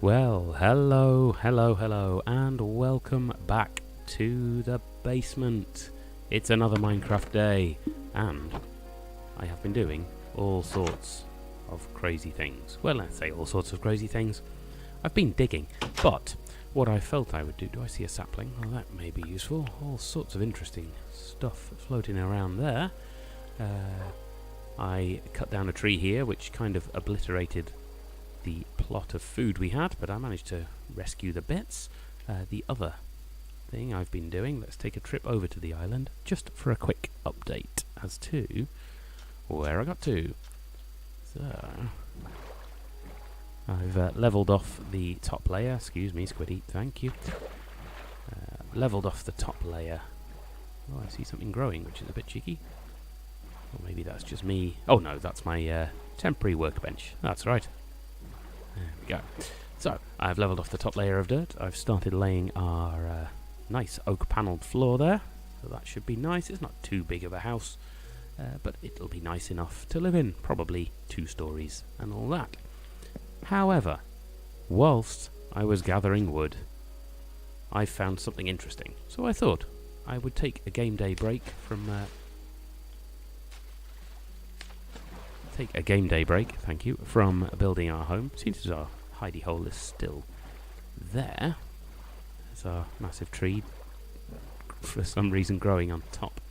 Well, hello, and welcome back to the basement. It's another Minecraft day, and I have been doing all sorts of crazy things. Well, let's say all sorts of crazy things. I've been digging, but what I felt I would do... Do I see a sapling? Well, that may be useful. All sorts of interesting stuff floating around there. I cut down a tree here, which kind of obliterated the plot of food we had, but I managed to rescue the bits. The other thing I've been doing, let's take a trip over to the island just for a quick update as to where I got to. So I've leveled off the top layer. Excuse me, Squiddy, thank you. Leveled off the top layer. Oh, I see something growing, which is a bit cheeky. Or maybe that's just me. Oh no, that's my temporary workbench. That's right. There we go. So, I've leveled off the top layer of dirt. I've started laying our nice oak panelled floor there. So that should be nice. It's not too big of a house, but it'll be nice enough to live in. Probably 2 stories and all that. However, whilst I was gathering wood, I found something interesting. So I thought I would take a game day break from... thank you, from building our home. Seems as our hidey hole is still there. There's our massive tree, for some reason growing on top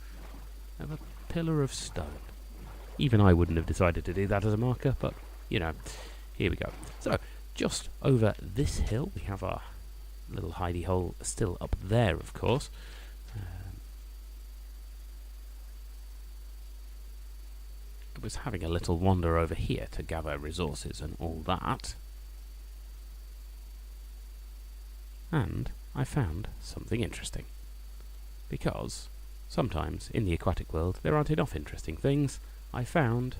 of a pillar of stone. Even I wouldn't have decided to do that as a marker, but, you know, here we go. So, just over this hill, we have our little hidey hole still up there, of course. I was having a little wander over here to gather resources and all that. And I found something interesting. Because sometimes in the aquatic world there aren't enough interesting things. I found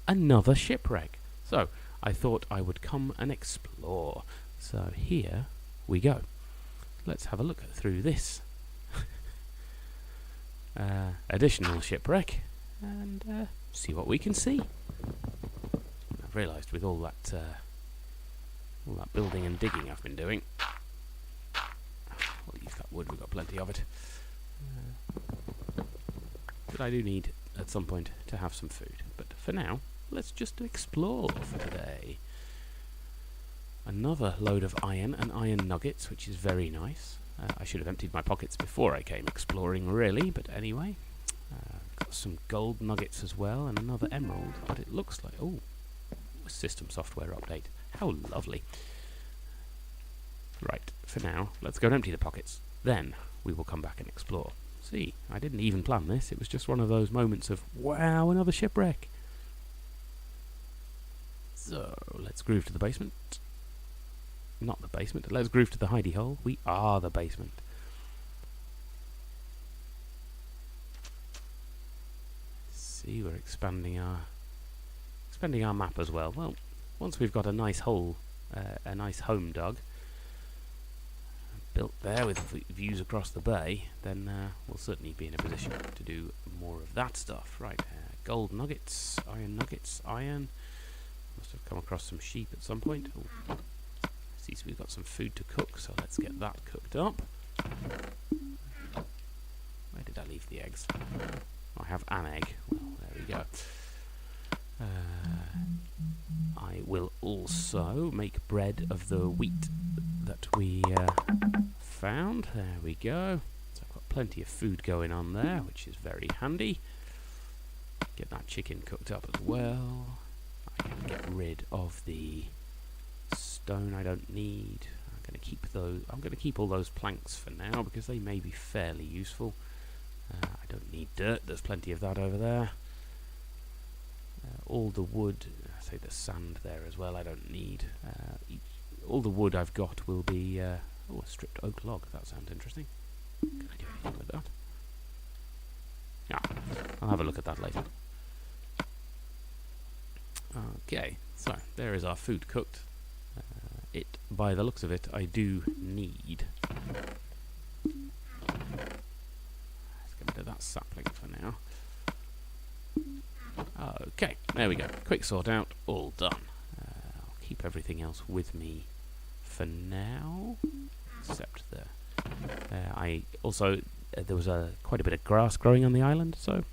another shipwreck. So I thought I would come and explore. So here we go. Let's have a look through this additional shipwreck and see what we can see. I've realised with all that building and digging I've been doing, I'll use that wood, we've got plenty of it, but I do need at some point to have some food. But for now, let's just explore for today. Another load of iron and iron nuggets, which is very nice. I should have emptied my pockets before I came exploring, really, but anyway. Got some gold nuggets as well, and another emerald, but it looks like... Oh, system software update. How lovely. Right, for now, let's go and empty the pockets. Then, we will come back and explore. See, I didn't even plan this. It was just one of those moments of, wow, another shipwreck. So, let's groove to the basement. Not the basement. Let's groove to the hidey hole. We are the basement. See, we're expanding our map as well. Well, once we've got a nice hole, a nice home dug, built there with views across the bay, then we'll certainly be in a position to do more of that stuff. Right, gold nuggets, iron. Must have come across some sheep at some point. Ooh. See, so we've got some food to cook, so let's get that cooked up. Where did I leave the eggs? I have an egg. Well, there we go. I will also make bread of the wheat that we found. There we go. So I've got plenty of food going on there, which is very handy. Get that chicken cooked up as well. I can get rid of the stone I don't need. I'm going to keep those. I'm going to keep all those planks for now because they may be fairly useful. I don't need dirt, there's plenty of that over there. All the wood, say the sand there as well, I don't need. All the wood I've got will be... a stripped oak log, that sounds interesting. Can I do anything with that? Yeah, I'll have a look at that later. Okay, so there is our food cooked. By the looks of it, I do need... that sapling for now. Okay, there we go. Quick sort out, all done. I'll keep everything else with me for now, except there. I also there was quite a bit of grass growing on the island, so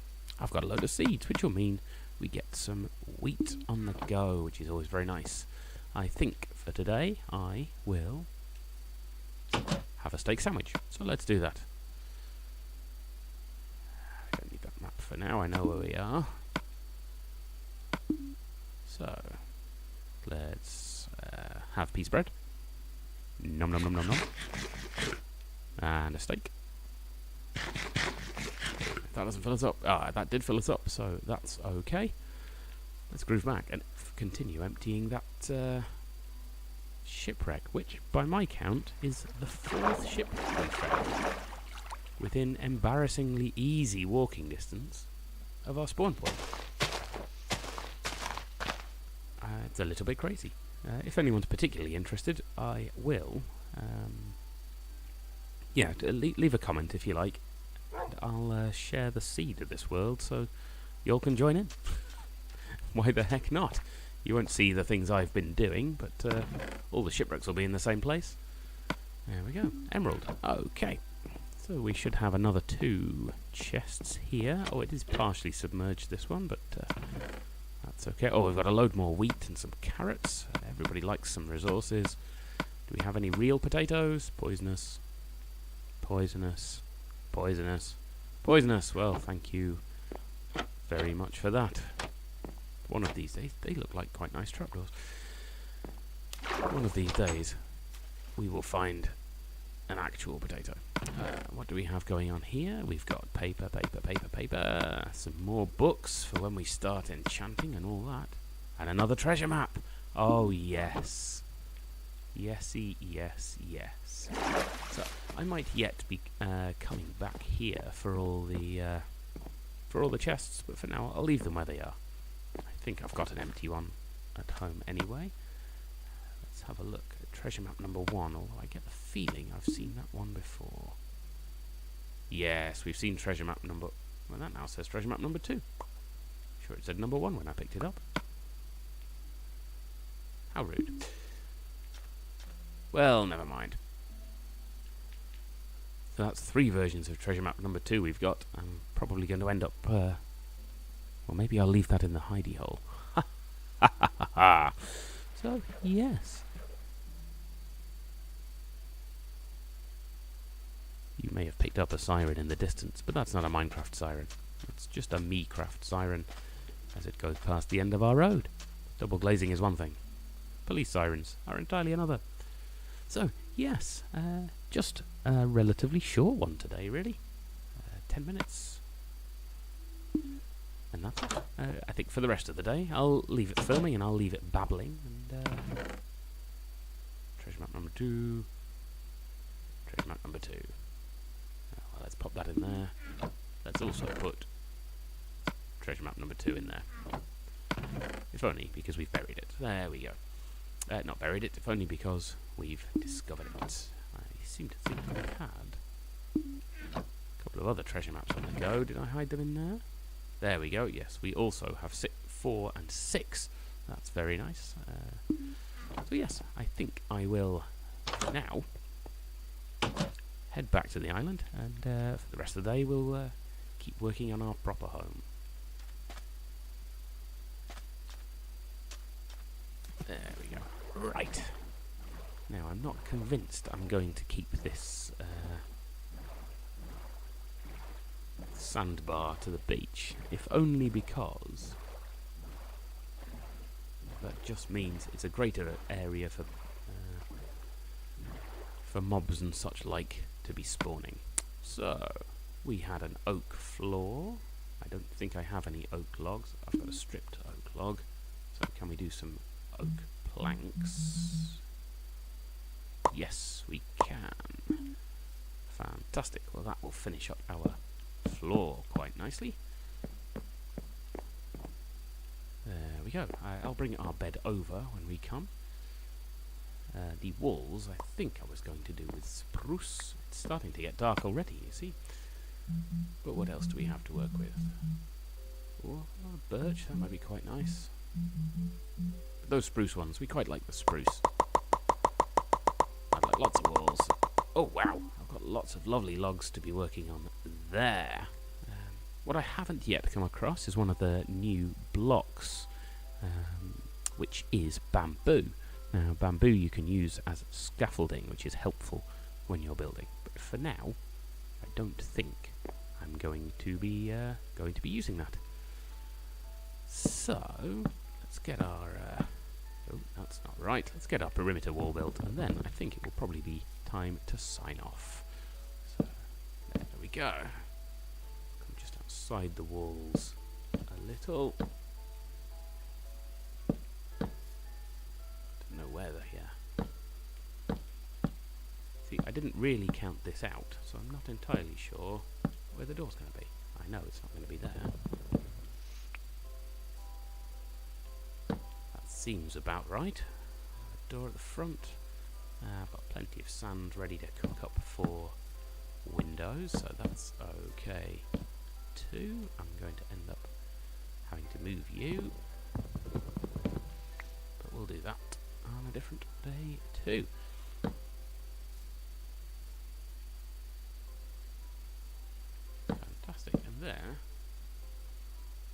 I've got a load of seeds, which will mean we get some wheat on the go, which is always very nice. I think for today I will have a steak sandwich, so let's do that. I don't need that map for now, I know where we are. So let's have piece of bread. Nom nom nom nom nom. And a steak. If that doesn't fill us up. That did fill us up, so that's okay. Let's groove back and continue emptying that shipwreck, which by my count is the 4th shipwreck we've found within embarrassingly easy walking distance of our spawn point. It's a little bit crazy. If anyone's particularly interested, I will leave a comment if you like, and I'll share the seed of this world so you all can join in. Why the heck not? You won't see the things I've been doing, but all the shipwrecks will be in the same place. There we go. Emerald. Okay. So we should have another 2 chests here. Oh, it is partially submerged, this one, but that's okay. Oh, we've got a load more wheat and some carrots. Everybody likes some resources. Do we have any real potatoes? Poisonous. Poisonous. Poisonous. Poisonous. Well, thank you very much for that. One of these days, they look like quite nice trapdoors. One of these days, we will find an actual potato. What do we have going on here? We've got paper, paper, paper, paper. Some more books for when we start enchanting and all that. And another treasure map. Oh, yes. Yesy, yes, yes. So, I might yet be coming back here for all the chests, but for now, I'll leave them where they are. I think I've got an empty one at home anyway. Let's have a look at treasure map number 1, although I get the feeling I've seen that one before. Yes, we've seen treasure map number... Well, that now says treasure map number 2. Sure, it said number 1 when I picked it up. How rude. Well, never mind. So that's 3 versions of treasure map number 2 we've got. I'm probably going to end up... well, maybe I'll leave that in the hidey hole. Ha ha ha ha. So, yes. You may have picked up a siren in the distance, but that's not a Minecraft siren. It's just a Minecraft siren as it goes past the end of our road. Double glazing is one thing. Police sirens are entirely another. So, yes, just a relatively short one today, really. 10 minutes. And that's it. I think for the rest of the day, I'll leave it filming and I'll leave it babbling. And treasure map number 2. Treasure map number 2. Well, let's pop that in there. Let's also put treasure map number 2 in there. If only because we've buried it. There we go. Not buried it, if only because we've discovered it. I seem to think we had a couple of other treasure maps on the go. Did I hide them in there? There we go, yes. We also have 4 and 6. That's very nice. So yes, I think I will now head back to the island, and for the rest of the day we'll keep working on our proper home. There we go. Right. Now, I'm not convinced I'm going to keep this sandbar to the beach, if only because that just means it's a greater area for mobs and such like to be spawning. So, we had an oak floor. I don't think I have any oak logs. I've got a stripped oak log. So, can we do some oak planks? Yes, we can. Fantastic. Well, that will finish up our floor quite nicely. There we go. I'll bring our bed over when we come. The walls, I think I was going to do with spruce. It's starting to get dark already, you see. But what else do we have to work with? Oh, birch, that might be quite nice. But those spruce ones, we quite like the spruce. got lots of walls. Oh wow, I've got lots of lovely logs to be working on there. What I haven't yet come across is one of the new blocks, which is bamboo. Now, bamboo you can use as scaffolding, which is helpful when you're building. But for now, I don't think I'm going to be using that. So let's get our. Oh, that's not right. Let's get our perimeter wall built, and then I think it will probably be time to sign off. So there we go. Come just outside the walls a little. Don't know where they're here. See, I didn't really count this out, so I'm not entirely sure where the door's going to be. I know it's not going to be there. Seems about right. Door at the front. I've got plenty of sand ready to cook up for windows, so that's okay too. I'm going to end up having to move you, but we'll do that on a different day too. Fantastic, and there.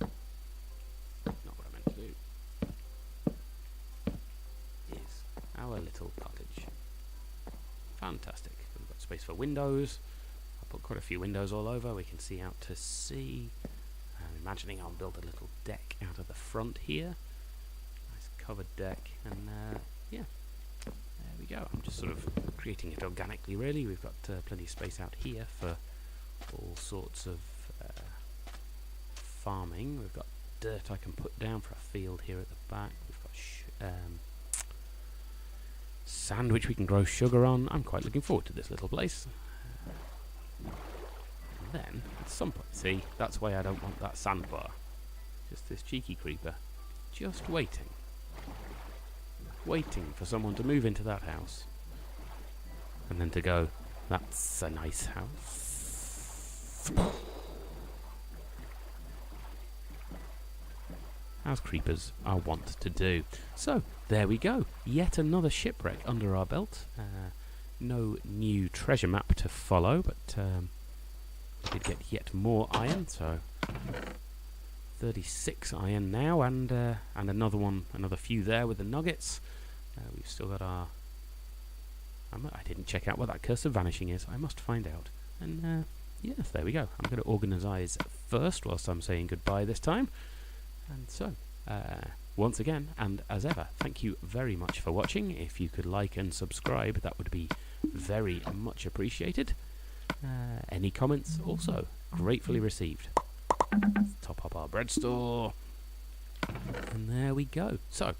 Not what I meant to do. Our little cottage. Fantastic. We've got space for windows. I'll put quite a few windows all over. We can see out to sea. I'm imagining I'll build a little deck out of the front here. Nice covered deck. And yeah, there we go. I'm just sort of creating it organically, really. We've got plenty of space out here for all sorts of farming. We've got dirt I can put down for a field here at the back. We've got sand which we can grow sugar on. I'm quite looking forward to this little place. And then, at some point, see, that's why I don't want that sandbar. Just this cheeky creeper. Just waiting. Waiting for someone to move into that house. And then to go, that's a nice house. As creepers are wont to do. So, there we go. Yet another shipwreck under our belt. No new treasure map to follow, but I did get yet more iron, so 36 iron now, and another few there with the nuggets. We've still got our... I didn't check out what that curse of vanishing is. I must find out. And yes, there we go. I'm going to organise first whilst I'm saying goodbye this time. And so, once again, and as ever, thank you very much for watching. If you could like and subscribe, that would be very much appreciated. Any comments also gratefully received. Let's top up our bread store. And there we go. So,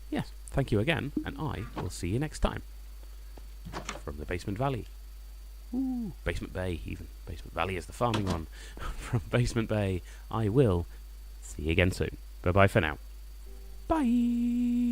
yes, thank you again, and I will see you next time. From the Basement Valley. Ooh, Basement Bay even. Basement Valley is the farming one. From Basement Bay, I will see you again soon. Bye-bye for now. Bye!